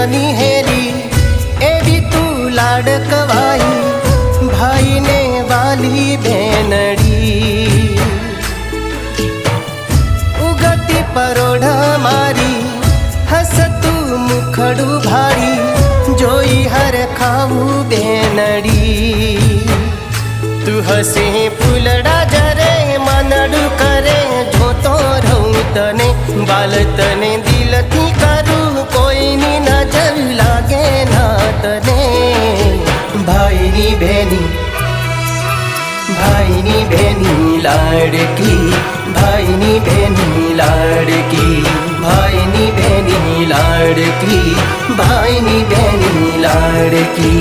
ननी हेरी एवी तू लाडकवाई भाई ने वाली बेनड़ी उगती परोढ़ मारी हसतू मुखड़ू भारी जोई हर खाऊ बेनड़ी तू हसे फूलड़ा जरे मनडू करे जो तो रहूं तने बाल तने दिल थी करूं कोई नी नजर लागे ना तने भाई नी बेनी लाड़की भाई नी बेनी लाड़की भाई नी बेनी लाड़की भाई नी बेनी लाड़की।